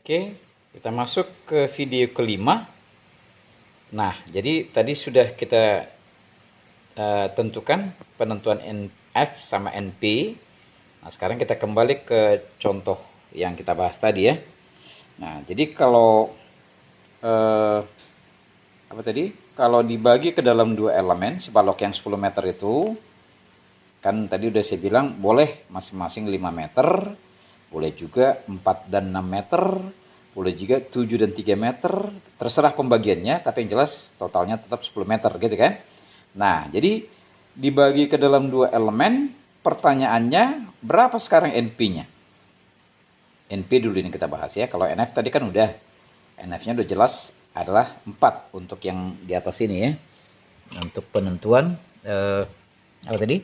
Oke, kita masuk ke video kelima. Nah, jadi tadi sudah kita tentukan penentuan NF sama NP. Nah, sekarang kita kembali ke contoh yang kita bahas tadi ya. Nah, jadi kalau apa tadi? Kalau dibagi ke dalam dua elemen, sebalok yang 10 meter itu, kan tadi udah saya bilang boleh masing-masing 5 meter, boleh juga 4 dan 6 meter, boleh juga 7 dan 3 meter, terserah pembagiannya, tapi yang jelas totalnya tetap 10 meter gitu kan. Nah, jadi dibagi ke dalam dua elemen, pertanyaannya berapa sekarang NP-nya? NP dulu ini kita bahas ya. Kalau NF tadi kan udah, NF-nya udah jelas adalah 4 untuk yang di atas ini ya. Untuk penentuan apa tadi?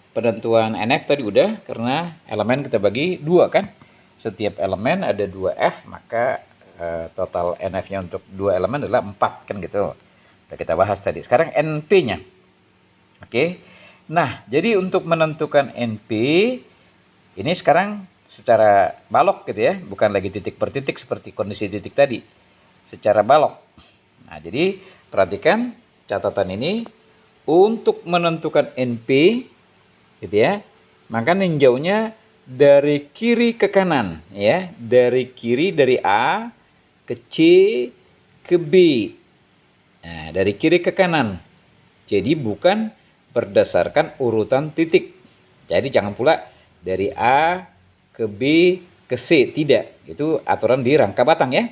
Penentuan NF tadi udah, karena elemen kita bagi 2 kan. Setiap elemen ada 2F, maka total NF-nya untuk 2 elemen adalah 4 kan gitu. Udah kita bahas tadi. Sekarang NP-nya. Oke. Nah, jadi untuk menentukan NP ini sekarang secara balok gitu ya, bukan lagi titik per titik seperti kondisi titik tadi. Secara balok. Nah, jadi perhatikan catatan ini untuk menentukan NP gitu ya. Maka ninjaunya dari kiri ke kanan ya, dari kiri, dari A ke C ke B. Nah, dari kiri ke kanan. Jadi bukan berdasarkan urutan titik. Jadi jangan pula dari A ke B ke C, tidak. Itu aturan di rangka batang ya.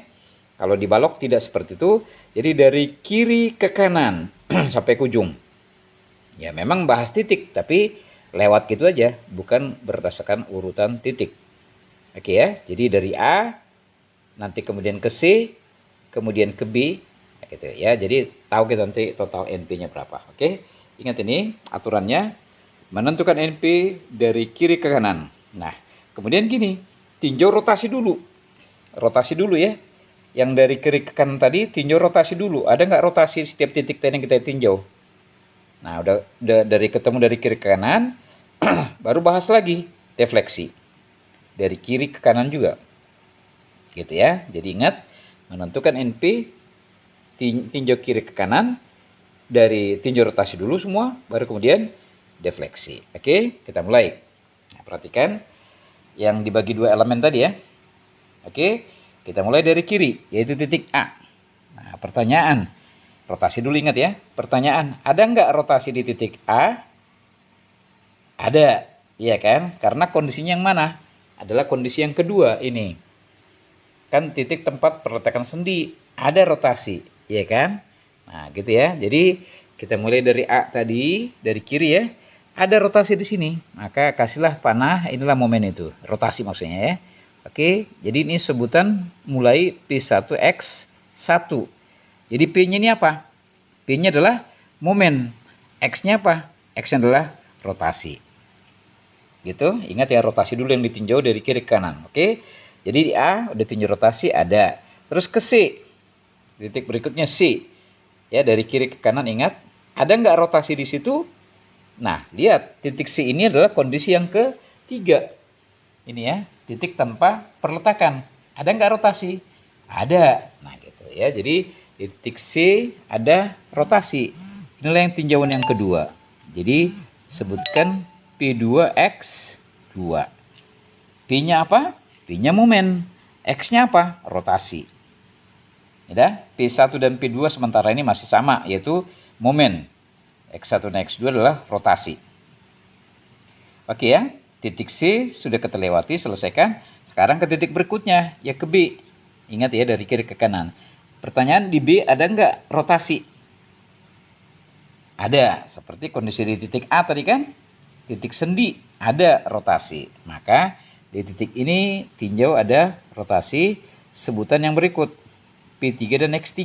Kalau di balok tidak seperti itu. Jadi dari kiri ke kanan sampai ke ujung. Ya memang bahas titik, tapi lewat gitu aja, bukan berdasarkan urutan titik. Oke ya, jadi dari A, nanti kemudian ke C, kemudian ke B, gitu ya. Jadi tahu kita nanti total NP-nya berapa. Oke, ingat ini aturannya, menentukan NP dari kiri ke kanan. Nah, kemudian gini, tinjau rotasi dulu. Rotasi dulu ya. Yang dari kiri ke kanan tadi, tinjau rotasi dulu. Ada nggak rotasi setiap titik tadi yang kita tinjau? Nah, udah dari ketemu dari kiri ke kanan, baru bahas lagi defleksi. Dari kiri ke kanan juga. Gitu ya. Jadi ingat, menentukan NP, tinjau kiri ke kanan, dari tinjau rotasi dulu semua, baru kemudian defleksi. Oke, kita mulai. Nah, perhatikan yang dibagi dua elemen tadi ya. Oke, kita mulai dari kiri, yaitu titik A. Nah, pertanyaan, rotasi dulu ingat ya. Pertanyaan, ada nggak rotasi di titik A? Ada, iya kan? Karena kondisinya yang mana? Adalah kondisi yang kedua ini. Kan titik tempat perletakan sendi, ada rotasi, iya kan? Nah, gitu ya. Jadi kita mulai dari A tadi, dari kiri ya. Ada rotasi di sini, maka kasihlah panah, inilah momen itu, rotasi maksudnya ya. Oke, jadi ini sebutan mulai P1X1. Jadi P-nya ini apa? P-nya adalah momen. X-nya apa? X-nya adalah rotasi. Gitu, ingat ya, rotasi dulu yang ditinjau dari kiri ke kanan. Oke, jadi di A udah tinjau rotasi, ada. Terus ke C, titik berikutnya C. Ya, dari kiri ke kanan ingat, ada nggak rotasi di situ? Nah, lihat, titik C ini adalah kondisi yang ketiga. Ini ya, titik tanpa perletakan. Ada nggak rotasi? Ada. Nah gitu ya. Jadi titik C ada rotasi. Inilah yang tinjauan yang kedua. Jadi sebutkan P2X2. P-nya apa? P-nya momen. X-nya apa? Rotasi. Ya, P1 dan P2 sementara ini masih sama, yaitu momen. X1 dan X2 adalah rotasi. Oke ya. Titik C sudah kita lewati, selesaikan. Sekarang ke titik berikutnya, ya ke B. Ingat ya, dari kiri ke kanan. Pertanyaan, di B ada nggak rotasi? Ada, seperti kondisi di titik A tadi kan. Titik sendi, ada rotasi. Maka di titik ini tinjau ada rotasi, sebutan yang berikut. P3 dan X3.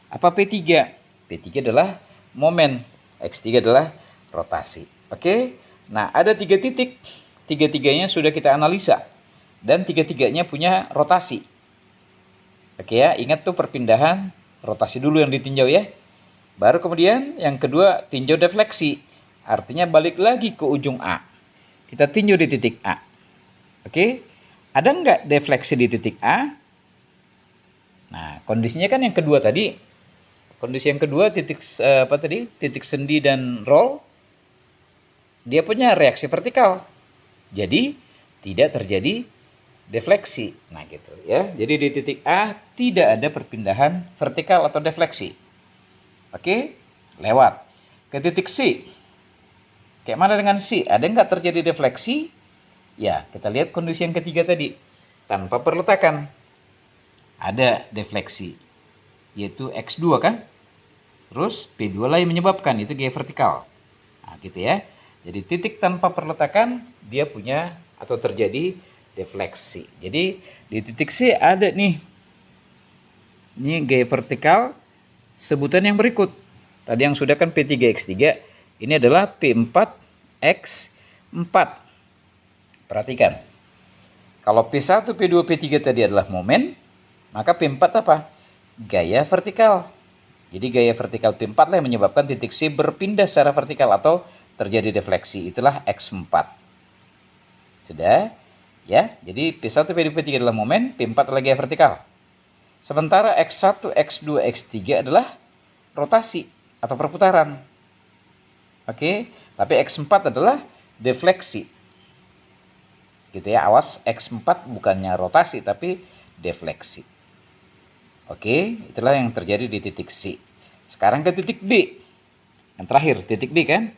Apa P3? P3 adalah momen, X3 adalah rotasi. Oke? Nah, ada 3 titik. 3-tiganya sudah kita analisa. Dan 3-tiganya punya rotasi. Oke ya, ingat tuh perpindahan rotasi dulu yang ditinjau ya. Baru kemudian yang kedua tinjau defleksi. Artinya balik lagi ke ujung A. Kita tinjau di titik A. Oke, ada nggak defleksi di titik A? Nah, kondisinya kan yang kedua tadi. Kondisi yang kedua titik sendi dan roll, dia punya reaksi vertikal. Jadi tidak terjadi defleksi. Nah, gitu ya. Jadi di titik A tidak ada perpindahan vertikal atau defleksi. Oke, lewat ke titik C. Kayak mana dengan C? Ada nggak terjadi defleksi? Ya, kita lihat kondisi yang ketiga tadi. Tanpa perletakan. Ada defleksi. Yaitu X2 kan? Terus P2 lah yang menyebabkan. Itu gaya vertikal. Nah, gitu ya. Jadi titik tanpa perletakan, dia punya atau terjadi defleksi. Jadi di titik C ada nih. Ini gaya vertikal. Sebutan yang berikut. Tadi yang sudah kan P3X3. Ini adalah P4X4. Perhatikan, kalau P1, P2, P3 tadi adalah momen, maka P4 apa? Gaya vertikal. Jadi gaya vertikal P4 lah yang menyebabkan titik C berpindah secara vertikal atau terjadi defleksi. Itulah X4. Sudah? Ya, jadi P1, P2, P3 adalah momen, P4 adalah gaya vertikal. Sementara X1, X2, X3 adalah rotasi atau perputaran. Oke, tapi X4 adalah defleksi. Gitu ya, awas X4 bukannya rotasi tapi defleksi. Oke, itulah yang terjadi di titik C. Sekarang ke titik D. Yang terakhir, titik D kan?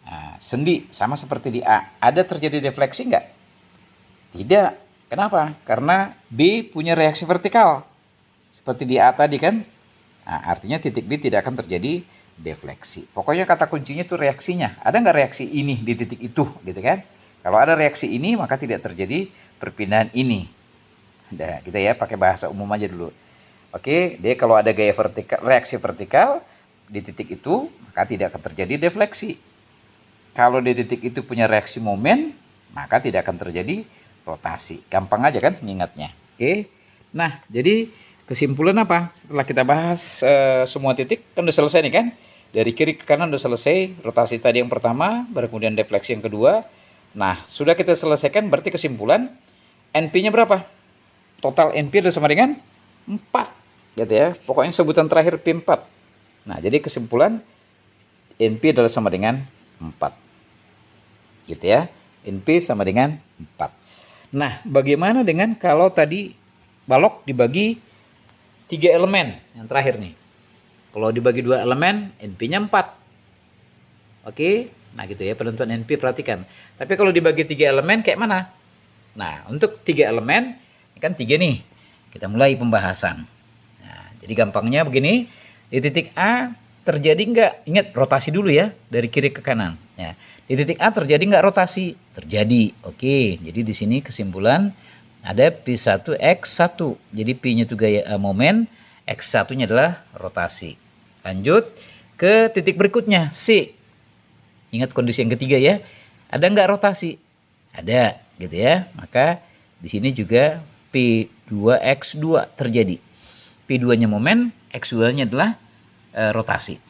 Nah, sendi sama seperti di A. Ada terjadi defleksi enggak? Tidak. Kenapa? Karena B punya reaksi vertikal. Seperti di A tadi kan? Nah, artinya titik D tidak akan terjadi defleksi. Pokoknya kata kuncinya itu reaksinya. Ada nggak reaksi ini di titik itu? Gitu kan? Kalau ada reaksi ini, maka tidak terjadi perpindahan ini. Nah, kita ya pakai bahasa umum aja dulu. Oke, dia kalau ada gaya vertikal, reaksi vertikal di titik itu, maka tidak akan terjadi defleksi. Kalau di titik itu punya reaksi momen, maka tidak akan terjadi rotasi. Gampang aja kan mengingatnya. Oke. Nah, jadi kesimpulan apa? Setelah kita bahas semua titik, kan udah selesai nih kan? Dari kiri ke kanan udah selesai. Rotasi tadi yang pertama, baru kemudian defleksi yang kedua. Nah, sudah kita selesaikan, berarti kesimpulan NP-nya berapa? Total NP adalah sama dengan 4. Gitu ya. Pokoknya sebutan terakhir P4. Nah, jadi kesimpulan NP adalah sama dengan 4. Gitu ya. NP sama dengan 4. Nah, bagaimana dengan kalau tadi balok dibagi 3 elemen? Yang terakhir nih. Kalau dibagi 2 elemen, NP-nya 4. Oke. Nah gitu ya, penentuan NP perhatikan. Tapi kalau dibagi 3 elemen kayak mana? Nah, untuk 3 elemen, ini kan 3 nih. Kita mulai pembahasan. Nah, jadi gampangnya begini, di titik A terjadi nggak? Ingat rotasi dulu ya, dari kiri ke kanan. Ya, di titik A terjadi nggak rotasi? Terjadi. Oke, jadi di sini kesimpulan ada P1X1. Jadi P-nya itu gaya momen, X1-nya adalah rotasi. Lanjut ke titik berikutnya, C. Ingat kondisi yang ketiga ya. Ada nggak rotasi? Ada, gitu ya. Maka di sini juga P2X2 terjadi. P2-nya momen, X2-nya adalah rotasi.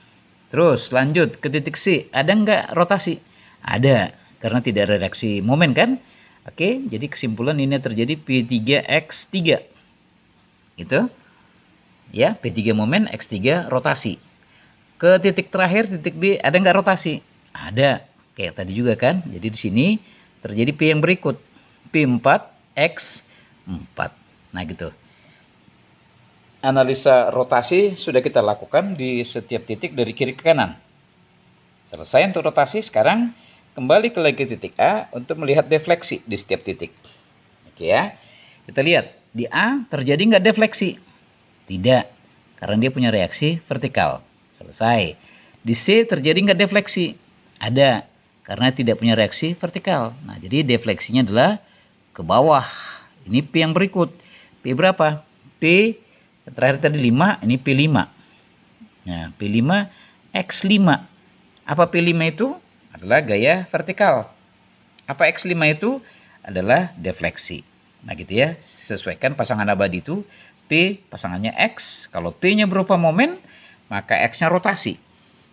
Terus lanjut ke titik C. Ada nggak rotasi? Ada, karena tidak ada reaksi momen kan? Oke, jadi kesimpulan ini terjadi P3X3. Gitu. Ya, P3 momen, X3 rotasi. Ke titik terakhir, titik B, ada nggak rotasi? Ada, kayak tadi juga kan. Jadi di sini terjadi P yang berikut, P4X4. Nah gitu. Analisa rotasi sudah kita lakukan di setiap titik dari kiri ke kanan. Selesai untuk rotasi, sekarang kembali ke lagi titik A untuk melihat defleksi di setiap titik. Oke ya, kita lihat di A terjadi nggak defleksi? Tidak, karena dia punya reaksi vertikal. Selesai. Di C terjadi nggak defleksi? Ada, karena tidak punya reaksi vertikal. Nah, jadi defleksinya adalah ke bawah. Ini P yang berikut. P berapa? P terakhir tadi 5, ini P5. Nah, P5 X5. Apa P5 itu? Adalah gaya vertikal. Apa X5 itu? Adalah defleksi. Nah, gitu ya. Sesuaikan pasangan abadi itu. P pasangannya X. Kalau P-nya berupa momen, maka X-nya rotasi.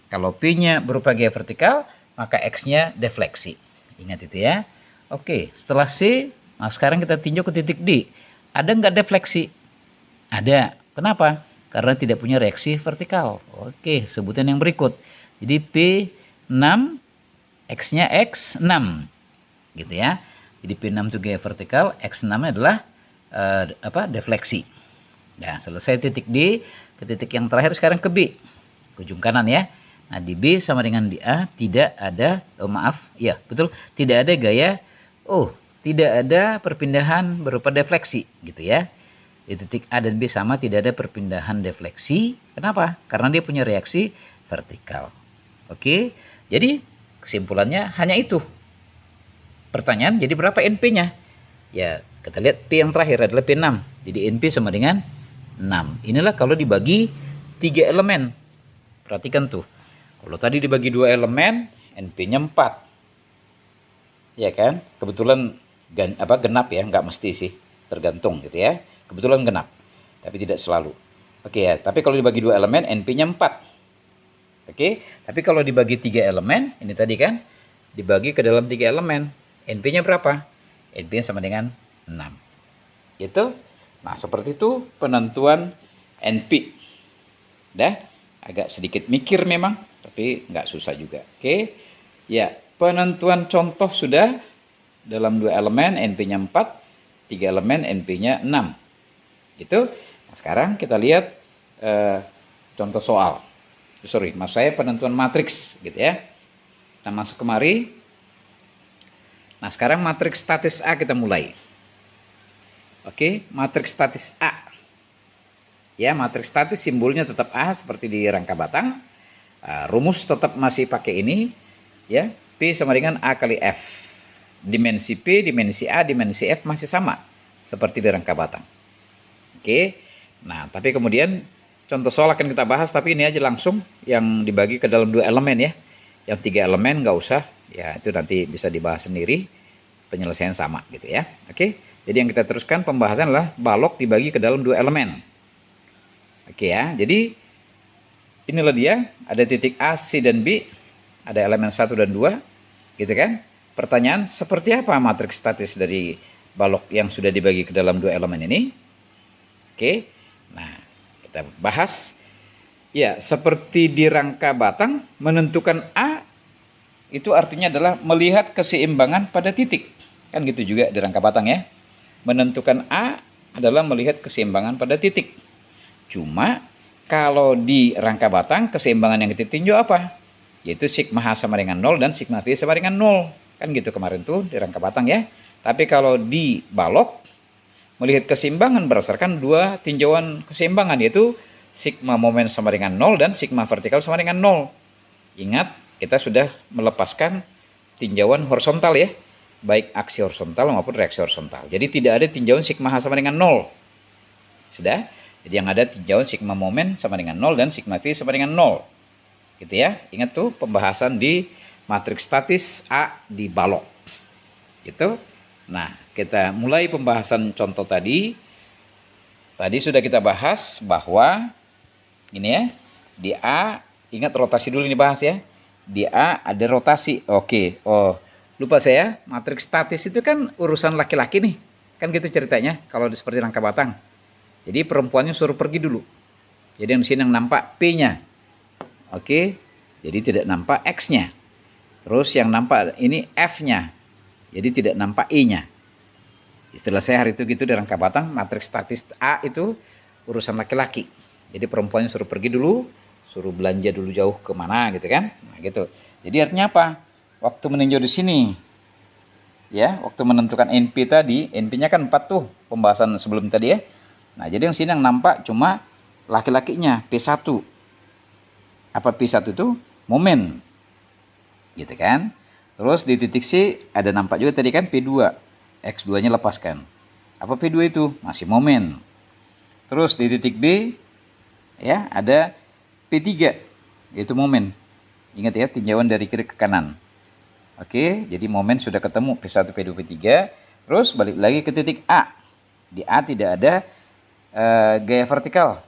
Kalau P-nya berupa gaya vertikal, maka X-nya defleksi. Ingat itu ya. Oke, setelah C, Nah, sekarang kita tinjau ke titik D. Ada nggak defleksi? Ada. Kenapa? Karena tidak punya reaksi vertikal. Oke, sebutan yang berikut. Jadi P6, X-nya X6. Gitu ya. Jadi P6 itu gaya vertikal, X6 adalah defleksi. Nah, selesai titik D, ke titik yang terakhir sekarang ke B. Ke ujung kanan ya. Nah, di B sama dengan di A tidak ada, ya betul, tidak ada gaya, tidak ada perpindahan berupa defleksi gitu ya. Di titik A dan B sama, tidak ada perpindahan defleksi. Kenapa? Karena dia punya reaksi vertikal. Oke, jadi kesimpulannya hanya itu. Pertanyaan, jadi berapa NP-nya? Ya, kita lihat P yang terakhir adalah P6. Jadi NP sama dengan 6. Inilah kalau dibagi 3 elemen. Perhatikan tuh. Kalau tadi dibagi 2 elemen, NP-nya 4. Ya kan? Kebetulan genap ya, nggak mesti sih. Tergantung gitu ya. Kebetulan genap. Tapi tidak selalu. Oke ya, tapi kalau dibagi 2 elemen, NP-nya 4. Oke, tapi kalau dibagi 3 elemen, ini tadi kan, dibagi ke dalam 3 elemen. NP-nya berapa? NP-nya sama dengan 6. Gitu. Nah, seperti itu penentuan NP. Agak sedikit mikir memang, tapi nggak susah juga. Oke. Ya, penentuan contoh sudah dalam 2 elemen NP-nya 4, 3 elemen NP-nya 6. Gitu. Nah, sekarang kita lihat contoh soal. Maksud saya penentuan matriks gitu ya. Kita masuk kemari. Nah, sekarang matriks statis A kita mulai. Oke, matriks statis A. Ya, matriks statis simbolnya tetap A seperti di rangka batang. Rumus tetap masih pakai ini. Ya, P sama dengan A kali F. Dimensi P, dimensi A, dimensi F masih sama seperti di rangka batang. Oke. Nah, tapi kemudian contoh soal akan kita bahas, tapi ini aja langsung yang dibagi ke dalam 2 elemen ya. Yang 3 elemen nggak usah. Ya, itu nanti bisa dibahas sendiri. Penyelesaian sama gitu ya. Oke. Jadi yang kita teruskan pembahasan adalah balok dibagi ke dalam 2 elemen. Oke ya. Jadi inilah dia. Ada titik A, C, dan B. Ada elemen 1 dan 2. Gitu kan. Pertanyaan, seperti apa matriks statis dari balok yang sudah dibagi ke dalam 2 elemen ini? Oke. Nah, kita bahas. Ya, seperti di rangka batang, menentukan A itu artinya adalah melihat keseimbangan pada titik. Kan gitu juga di rangka batang ya. Menentukan A adalah melihat keseimbangan pada titik. Cuma kalau di rangka batang keseimbangan yang kita tinjau apa? Yaitu sigma H sama dengan 0 dan sigma V sama dengan 0. Kan gitu kemarin tuh di rangka batang ya. Tapi kalau di balok melihat keseimbangan berdasarkan 2 tinjauan keseimbangan, yaitu sigma momen sama dengan 0 dan sigma vertikal sama dengan 0. Ingat, kita sudah melepaskan tinjauan horizontal ya, baik aksi horizontal maupun reaksi horizontal. Jadi tidak ada tinjauan sigma H sama dengan 0. Sudah? Jadi yang ada tinjauan sigma momen sama dengan 0 dan sigma V sama dengan 0. Gitu ya. Ingat tuh pembahasan di matriks statis A di balok. Gitu. Nah, kita mulai pembahasan contoh tadi. Tadi sudah kita bahas bahwa ini ya, di A, ingat rotasi dulu ini bahas ya. Di A ada rotasi. Oke. Lupa saya, matriks statis itu kan urusan laki-laki nih. Kan gitu ceritanya kalau seperti rangka batang. Jadi perempuannya suruh pergi dulu. Jadi yang di sini yang nampak P-nya. Oke. Jadi tidak nampak X-nya. Terus yang nampak ini F-nya. Jadi tidak nampak E-nya. Istilah saya hari itu gitu di rangka batang, matriks statis A itu urusan laki-laki. Jadi perempuannya suruh pergi dulu, suruh belanja dulu jauh kemana gitu kan. Nah gitu. Jadi artinya apa? Waktu meninjau di sini, ya, waktu menentukan NP tadi, NP-nya kan 4 tuh, pembahasan sebelum tadi ya. Nah, jadi yang sini yang nampak cuma laki-lakinya, P1. Apa P1 itu? Momen. Gitu kan. Terus di titik C ada nampak juga tadi kan P2. X2-nya lepaskan. Apa P2 itu? Masih momen. Terus di titik B, ya, ada P3, yaitu momen. Ingat ya, tinjauan dari kiri ke kanan. Oke, jadi momen sudah ketemu P1, P2, P3. Terus balik lagi ke titik A. Di A tidak ada gaya vertikal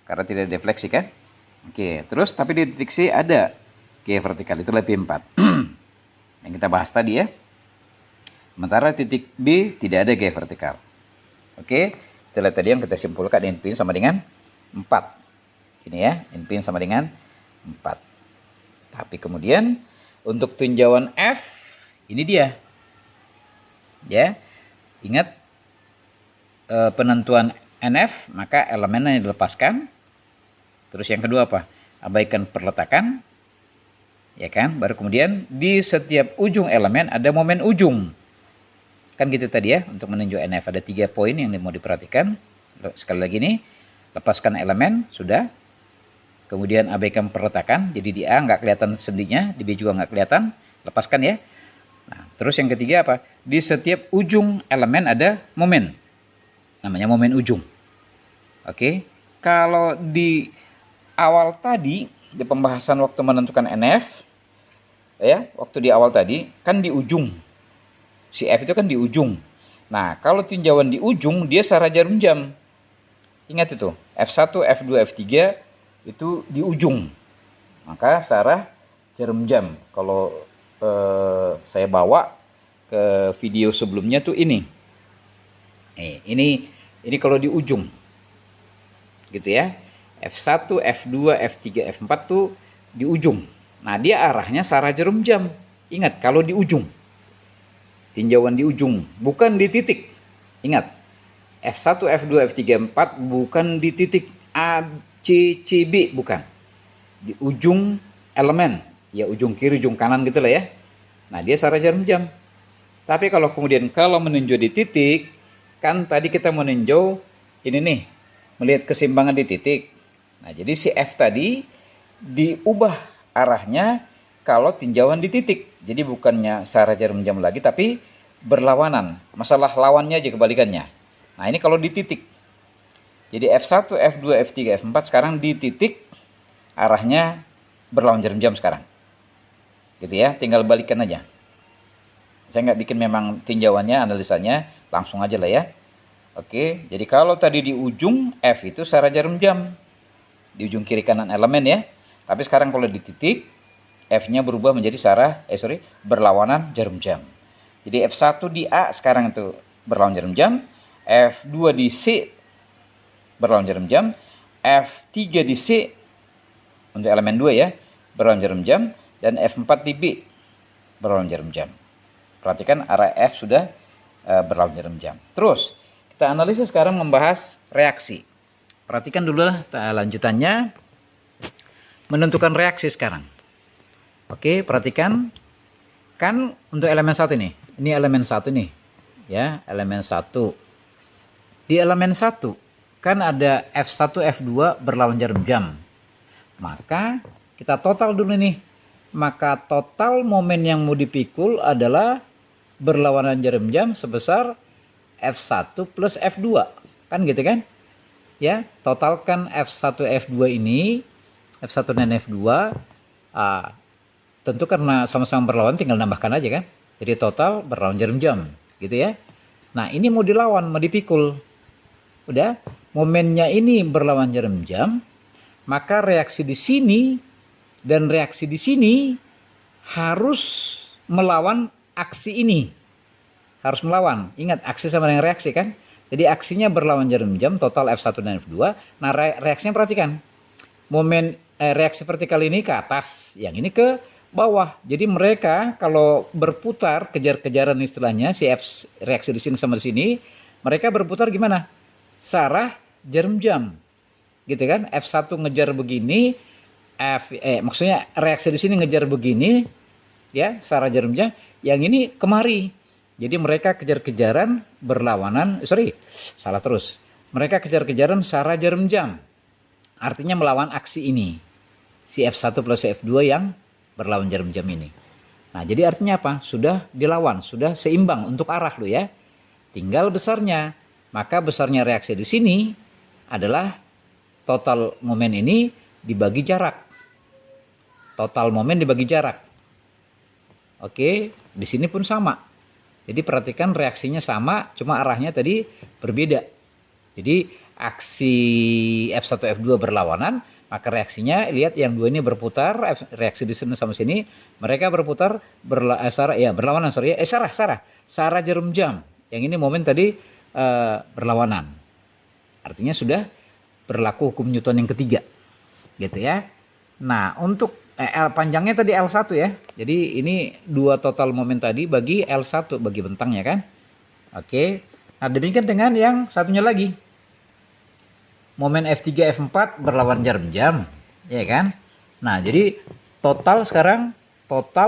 karena tidak ada defleksi kan. Oke, terus tapi di titik C ada gaya vertikal, itulah P4. Yang kita bahas tadi ya. Sementara titik B tidak ada gaya vertikal. Oke, setelah tadi yang kita simpulkan inpin sama dengan 4. Ini ya, inpin sama dengan 4. Tapi kemudian untuk tinjauan F, ini dia. Ya, ingat penentuan NF, maka elemennya dilepaskan. Terus yang kedua apa? Abaikan perletakan. Ya kan? Baru kemudian di setiap ujung elemen ada momen ujung. Kan gitu tadi ya, untuk meninjau NF ada 3 poin yang mau diperhatikan. Sekali lagi nih, lepaskan elemen, sudah. Kemudian abaikan perletakan, jadi di A nggak kelihatan sendinya, di B juga nggak kelihatan, lepaskan ya. Nah, terus yang ketiga apa? Di setiap ujung elemen ada momen, namanya momen ujung. Oke, kalau di awal tadi, di pembahasan waktu menentukan NF, ya, waktu di awal tadi, kan di ujung. Si F itu kan di ujung. Nah, kalau tinjauan di ujung, dia searah jarum jam. Ingat itu, F1, F2, F3 itu di ujung. Maka searah jarum jam. Kalau saya bawa ke video sebelumnya tuh ini. Ini kalau di ujung. Gitu ya. F1, F2, F3, F4 tuh di ujung. Nah, dia arahnya searah jarum jam. Ingat, kalau di ujung. Tinjauan di ujung, bukan di titik. Ingat, F1, F2, F3, F4 bukan di titik A, C, C, B, bukan. Di ujung elemen, ya ujung kiri, ujung kanan gitu lah ya. Nah, dia searah jarum jam. Tapi kalau meninjau di titik, kan tadi kita meninjau ini nih, melihat keseimbangan di titik. Nah, jadi si F tadi diubah arahnya kalau tinjauan di titik. Jadi bukannya searah jarum jam lagi, tapi berlawanan. Masalah lawannya aja kebalikannya. Nah, ini kalau di titik. Jadi F1, F2, F3, F4 sekarang di titik, arahnya berlawan jarum jam sekarang. Gitu ya, tinggal balikan aja. Saya nggak bikin memang tinjauannya, analisanya, langsung aja lah ya. Oke, jadi kalau tadi di ujung, F itu searah jarum jam. Di ujung kiri kanan elemen ya. Tapi sekarang kalau di titik, F-nya berubah menjadi berlawanan jarum jam. Jadi F1 di A sekarang itu berlawan jarum jam, F2 di C berlawan jarum jam, F3 di C untuk elemen 2 ya, berlawan jarum jam, dan F4 di B berlawan jarum jam. Perhatikan arah F sudah berlawan jarum jam. Terus kita analisis sekarang membahas reaksi. Perhatikan dulu lanjutannya, menentukan reaksi sekarang. Oke, perhatikan. Kan untuk elemen 1 nih. Ini elemen 1 nih. Ya, elemen 1. Di elemen 1 kan ada F1, F2 berlawan jarum jam. Maka kita total dulu nih. Maka total momen yang mau dipikul adalah berlawanan jarum jam sebesar F1 plus F2. Kan gitu kan? Ya, totalkan F1, F2 ini. F1 dan F2. Tentu karena sama-sama berlawan tinggal nambahkan aja kan. Jadi total berlawan jarum jam gitu ya. Nah, ini mau dilawan, mau dipikul. Udah, momennya ini berlawan jarum jam, maka reaksi di sini dan reaksi di sini harus melawan aksi ini. Harus melawan. Ingat, aksi sama dengan reaksi kan. Jadi aksinya berlawan jarum jam, total F1 dan F2. Nah, reaksinya perhatikan. Reaksi vertikal ini ke atas, yang ini ke bawah. Jadi mereka kalau berputar, kejar-kejaran istilahnya, si F reaksi di sini sama di sini, mereka berputar gimana? Searah jarum jam. Gitu kan? F1 ngejar begini, maksudnya reaksi di sini ngejar begini, ya, searah jarum jam. Yang ini kemari. Jadi mereka kejar-kejaran berlawanan, salah terus. Mereka kejar-kejaran searah jarum jam. Artinya melawan aksi ini. Si F1 plus F2 yang berlawan jarum jam ini. Nah, jadi artinya apa? Sudah dilawan, sudah seimbang untuk arah lo ya. Tinggal besarnya. Maka besarnya reaksi di sini adalah total momen ini dibagi jarak. Total momen dibagi jarak. Oke, di sini pun sama. Jadi perhatikan reaksinya sama, cuma arahnya tadi berbeda. Jadi aksi F1 F2 berlawanan, Maka reaksinya lihat yang dua ini berputar, reaksi di sini sama sini, mereka berputar berlawanan, searah jarum jam. Yang ini momen tadi berlawanan. Artinya sudah berlaku hukum Newton yang ketiga. Gitu ya. Nah, untuk L panjangnya tadi L1 ya. Jadi ini dua total momen tadi bagi L1 bagi bentangnya kan. Oke. Nah, demikian dengan yang satunya lagi. Momen F3 F4 berlawan jarum jam, ya kan? Nah, jadi total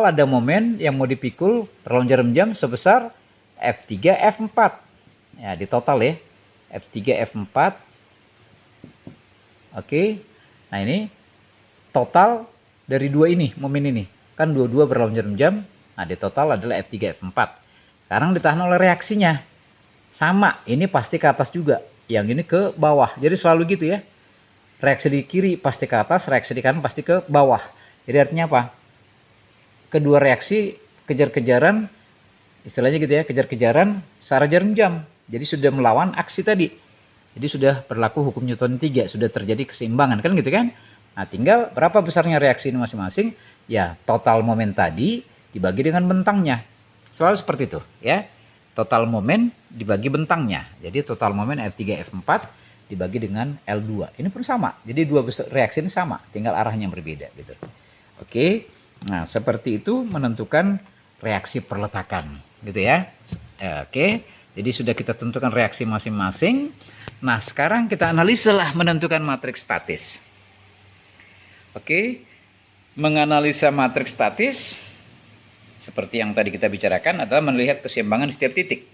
ada momen yang mau dipikul berlawan jarum jam sebesar F3 F4. Ya, di total ya. F3 F4. Oke. Nah, ini total dari dua ini, momen ini. Kan dua-dua berlawan jarum jam. Nah, di total adalah F3 F4. Sekarang ditahan oleh reaksinya. Sama, ini pasti ke atas juga. Yang ini ke bawah. Jadi selalu gitu ya. Reaksi di kiri pasti ke atas, reaksi di kanan pasti ke bawah. Jadi artinya apa? Kedua reaksi kejar-kejaran, istilahnya gitu ya, kejar-kejaran searah jarum jam. Jadi sudah melawan aksi tadi. Jadi sudah berlaku hukum Newton 3, sudah terjadi keseimbangan kan gitu kan? Nah, tinggal berapa besarnya reaksi ini masing-masing? Ya, total momen tadi dibagi dengan bentangnya. Selalu seperti itu ya. Total momen dibagi bentangnya. Jadi total momen F3 F4 dibagi dengan L2. Ini pun sama. Jadi dua reaksi ini sama, tinggal arahnya yang berbeda gitu. Oke. Nah, seperti itu menentukan reaksi perletakan gitu ya. Oke. Jadi sudah kita tentukan reaksi masing-masing. Nah, sekarang kita analisa lah menentukan matriks statis. Oke. Menganalisa matriks statis seperti yang tadi kita bicarakan adalah melihat keseimbangan di setiap titik.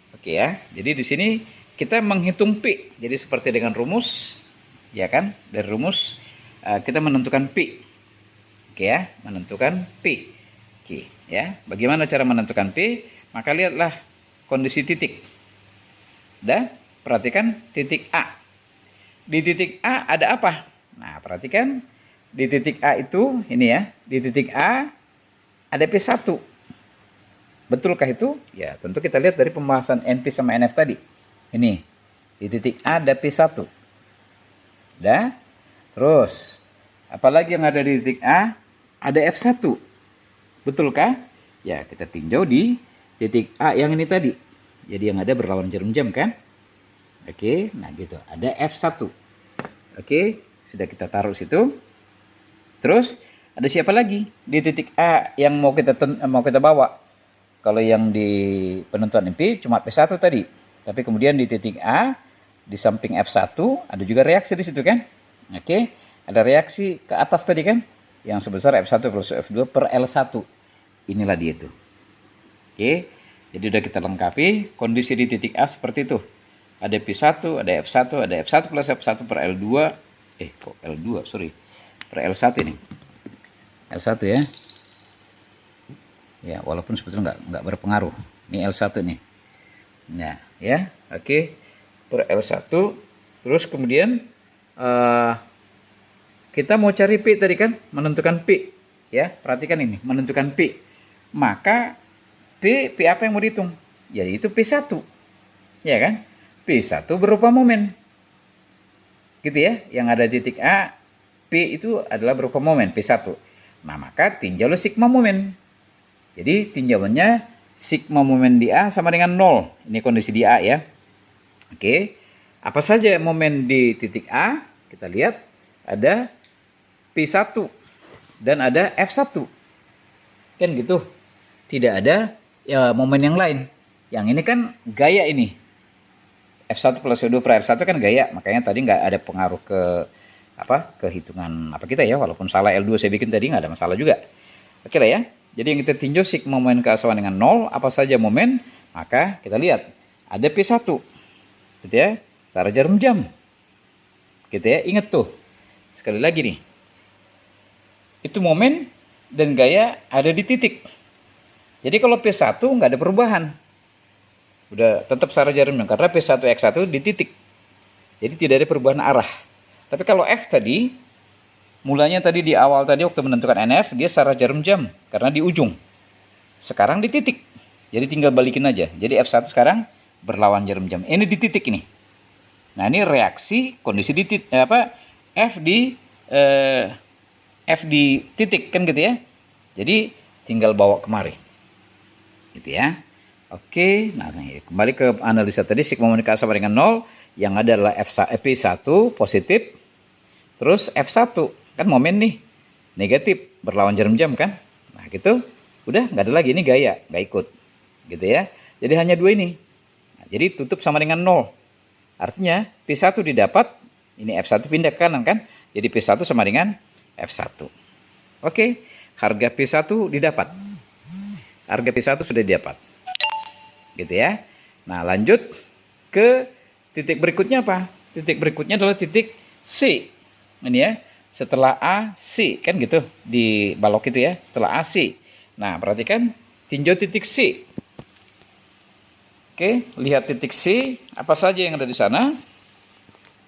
Oke ya. Jadi di sini kita menghitung P. Jadi seperti dengan rumus, ya kan? Dari rumus kita menentukan P. Oke ya, menentukan P. Oke ya. Bagaimana cara menentukan P? Maka lihatlah kondisi titik. Dan perhatikan titik A. Di titik A ada apa? Nah, perhatikan di titik A itu ini ya. Di titik A ada P1. Betulkah itu? Ya, tentu kita lihat dari pembahasan NP sama NF tadi. Ini, di titik A ada P1. Dah. Terus, apalagi yang ada di titik A? Ada F1. Betulkah? Ya, kita tinjau di titik A yang ini tadi. Jadi yang ada berlawan jarum jam kan? Oke, nah gitu. Ada F1. Oke, sudah kita taruh situ. Terus, ada siapa lagi di titik A yang mau kita bawa? Kalau yang di penentuan MP cuma P1 tadi. Tapi kemudian di titik A, di samping F1, ada juga reaksi di situ kan? Oke, ada reaksi ke atas tadi kan? Yang sebesar F1 plus F2 per L1. Inilah dia itu. Oke, jadi udah kita lengkapi kondisi di titik A seperti itu. Ada P1, ada F1, ada F1 plus F1 per L2. Kok L2, sorry. Per L1 ini. L1 ya. Ya, walaupun sebetulnya nggak berpengaruh. Ini L1 nih. Nah, ya. Oke. Per L1. Terus kemudian kita mau cari P tadi kan, menentukan P. Ya, perhatikan ini, menentukan P. Maka P apa yang mau dihitung? Jadi itu P1. Ya kan? P1 berupa momen. Gitu ya. Yang ada di titik A, P itu adalah berupa momen P1. Nah, maka tinjaulah sigma momen. Jadi tinjauannya sigma momen di A sama dengan 0. Ini kondisi di A ya. Oke. Apa saja momen di titik A? Kita lihat ada P1 dan ada F1. Kan gitu. Tidak ada ya, momen yang lain. Yang ini kan gaya ini. F1 plus F2 per R1 kan gaya. Makanya tadi nggak ada pengaruh ke kehitungan kita ya, walaupun salah L2 saya bikin tadi nggak ada masalah juga. Oke lah ya. Jadi yang kita tinjau sigma momen ke sama dengan 0, apa saja momen, maka kita lihat ada P1. Gitu ya. Searah jarum jam. Gitu ya. Ingat tuh. Sekali lagi nih. Itu momen dan gaya ada di titik. Jadi kalau P1 nggak ada perubahan. Udah tetap searah jarum jam karena P1 X1 di titik. Jadi tidak ada perubahan arah. Tapi kalau F tadi, mulanya tadi di awal tadi waktu menentukan NF, dia searah jarum jam. Karena di ujung. Sekarang di titik. Jadi tinggal balikin aja. Jadi F1 sekarang berlawan jarum jam. Ini di titik ini. Nah ini reaksi kondisi di titik, F di F di titik kan gitu ya. Jadi tinggal bawa kemari. Gitu ya. Oke, nah kembali ke analisa tadi, sigma momen K sama dengan 0, yang ada adalah P1 positif, terus F1 kan momen nih, negatif, berlawan jarum jam kan. Nah gitu, udah nggak ada lagi, ini gaya, nggak ikut. Gitu ya, jadi hanya dua ini. Nah, jadi tutup sama dengan 0. Artinya P1 didapat, ini F1 pindah ke kanan kan, jadi P1 sama dengan F1. Oke, harga P1 didapat. Harga P1 sudah didapat. Gitu ya. Nah, lanjut ke titik berikutnya apa? Titik berikutnya adalah titik C. Ini ya, setelah A, C kan gitu di balok itu ya, setelah A, C. Nah, perhatikan tinjau titik C. Oke, lihat titik C, apa saja yang ada di sana?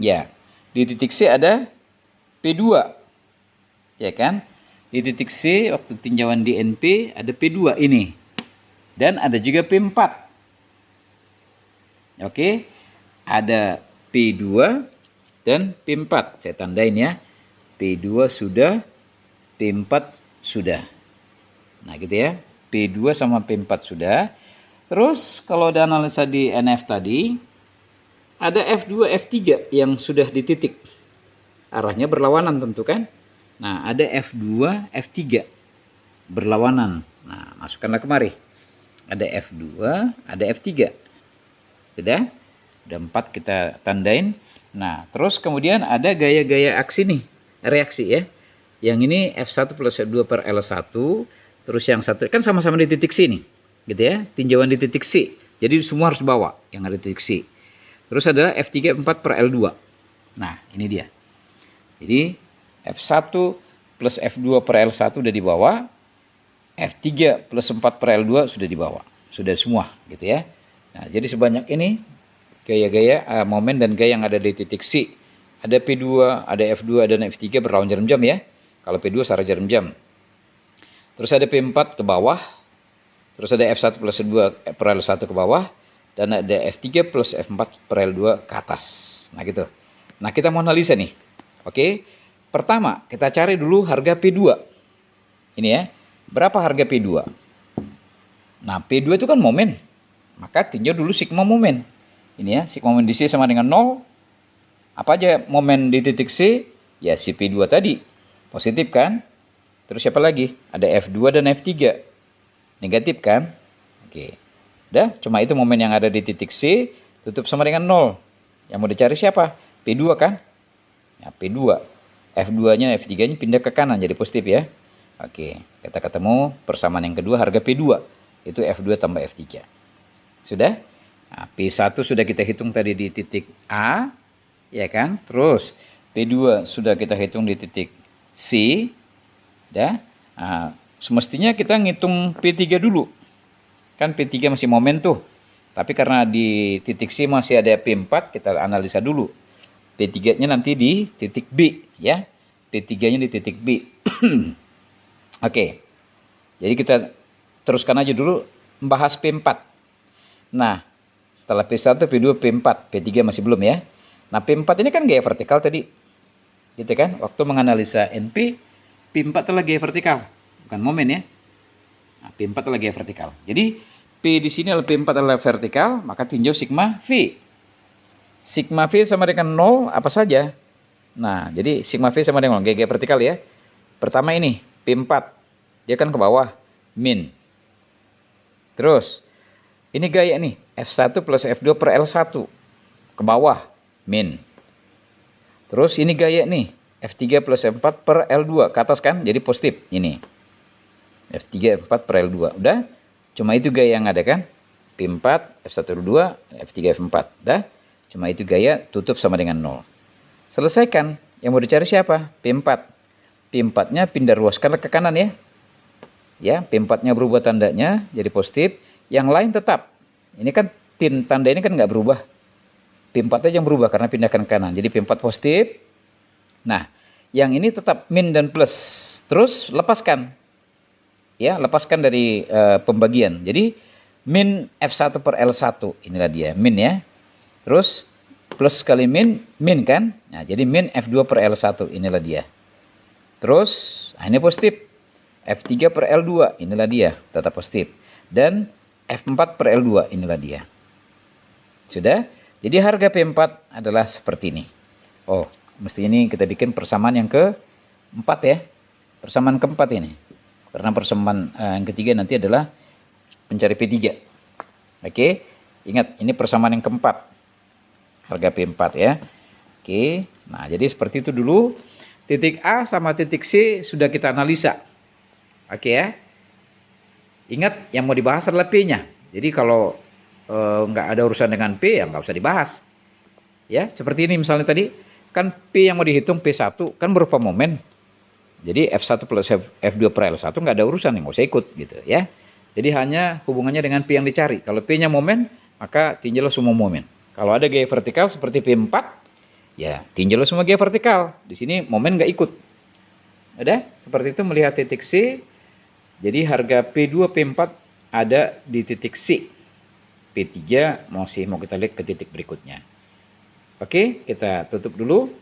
Ya, di titik C ada P2. Ya kan? Di titik C waktu tinjauan di NP ada P2 ini. Dan ada juga P4. Oke, ada P2 dan P4. Saya tandain ya. P2 sudah, P4 sudah. Nah gitu ya. P2 sama P4 sudah. Terus kalau ada analisa di NF tadi, ada F2, F3 yang sudah di titik. Arahnya berlawanan tentu kan. Nah ada F2, F3 berlawanan. Nah masukkanlah kemari. Ada F2, ada F3. Sudah 4 kita tandain. Nah, terus kemudian ada gaya-gaya aksi nih, reaksi ya. Yang ini F1 plus F2 per L1, terus yang satu kan sama-sama di titik C nih, gitu ya. Tinjauan di titik C. Jadi semua harus bawa yang ada di titik C. Terus ada F3 4 per L2. Nah, ini dia. Jadi F1 plus F2 per L1 udah dibawa. F3 plus 4 per L2 sudah dibawa. Sudah semua, gitu ya. Nah, jadi sebanyak ini gaya-gaya momen dan gaya yang ada di titik C. Ada P2, ada F2, dan F3 berlawan jarum jam ya. Kalau P2 searah jarum jam. Terus ada P4 ke bawah. Terus ada F1 plus F2 per L1 ke bawah. Dan ada F3 plus F4 per L2 ke atas. Nah gitu. Nah kita mau analisa nih. Oke. Pertama kita cari dulu harga P2. Ini ya. Berapa harga P2? Nah P2 itu kan momen. Maka tinjau dulu sigma momen. Ini ya, sigma momen di C sama dengan 0. Apa aja momen di titik C? Ya si P2 tadi. Positif kan? Terus siapa lagi? Ada F2 dan F3. Negatif kan? Oke. Udah, cuma itu momen yang ada di titik C. Tutup sama dengan 0. Yang mau dicari siapa? P2 kan? Ya, P2. F2-nya, F3-nya pindah ke kanan jadi positif ya. Oke, kita ketemu persamaan yang kedua harga P2. Itu F2 tambah F3. Sudah? Nah, P1 sudah kita hitung tadi di titik A, ya kan? Terus P2 sudah kita hitung di titik C, ya. Nah, semestinya kita ngitung P3 dulu. Kan P3 masih momen tuh. Tapi karena di titik C masih ada P4, kita analisa dulu. P3-nya nanti di titik B, ya. P3-nya di titik B. Oke. Jadi kita teruskan aja dulu membahas P4. Nah, setelah P1, P2, P4, P3 masih belum ya. Nah, P4 ini kan gaya vertikal tadi. Gitu kan? Waktu menganalisa NP, P4 adalah gaya vertikal, bukan momen ya. Nah, P4 adalah gaya vertikal. Jadi, P di sini adalah P4 adalah vertikal, maka tinjau sigma V. Sigma V sama dengan 0 apa saja? Nah, jadi sigma V sama dengan 0, gaya vertikal ya. Pertama ini, P4. Dia kan ke bawah, min. Terus, ini gaya nih, F1 plus F2 per L1. Ke bawah, min. Terus ini gaya nih, F3 plus F4 per L2. Ke atas kan, jadi positif. Ini. F3, F4 per L2. Udah? Cuma itu gaya yang ada kan? P4, F1, F2, F3, F4. Udah? Cuma itu gaya, tutup sama dengan 0. Selesaikan. Yang mau dicari siapa? P4. P4-nya pindah ruaskan ke kanan ya. Ya, P4-nya berubah tandanya, jadi positif. Yang lain tetap. Ini kan tanda ini kan nggak berubah. P4 aja yang berubah karena pindahkan ke kanan. Jadi P4 positif. Nah, yang ini tetap min dan plus. Terus lepaskan. Ya, lepaskan dari pembagian. Jadi min F1 per L1. Inilah dia, min ya. Terus plus kali min kan. Nah, jadi min F2 per L1. Inilah dia. Terus, ini positif. F3 per L2, inilah dia, tetap positif. Dan F4 per L2, inilah dia. Sudah? Jadi harga P4 adalah seperti ini. Oh, mesti ini kita bikin persamaan yang keempat ya. Persamaan keempat ini. Karena persamaan yang ketiga nanti adalah mencari P3. Oke, ingat ini persamaan yang keempat. Harga P4 ya. Oke, nah jadi seperti itu dulu. Titik A sama titik C sudah kita analisa. Oke ya. Ingat yang mau dibahas adalah P-nya. Jadi kalau nggak ada urusan dengan P ya nggak usah dibahas. Ya, seperti ini misalnya tadi. Kan P yang mau dihitung P1 kan berupa momen. Jadi F1 plus F2 per L1 nggak ada urusan, nggak usah ikut gitu ya. Jadi hanya hubungannya dengan P yang dicari. Kalau P-nya momen, maka tinjaulah semua momen. Kalau ada gaya vertikal seperti P4, ya tinjaulah semua gaya vertikal. Di sini momen nggak ikut. Ada? Seperti itu melihat titik C. Jadi harga P2, P4 ada di titik C. P3 masih mau kita lihat ke titik berikutnya. Oke, kita tutup dulu.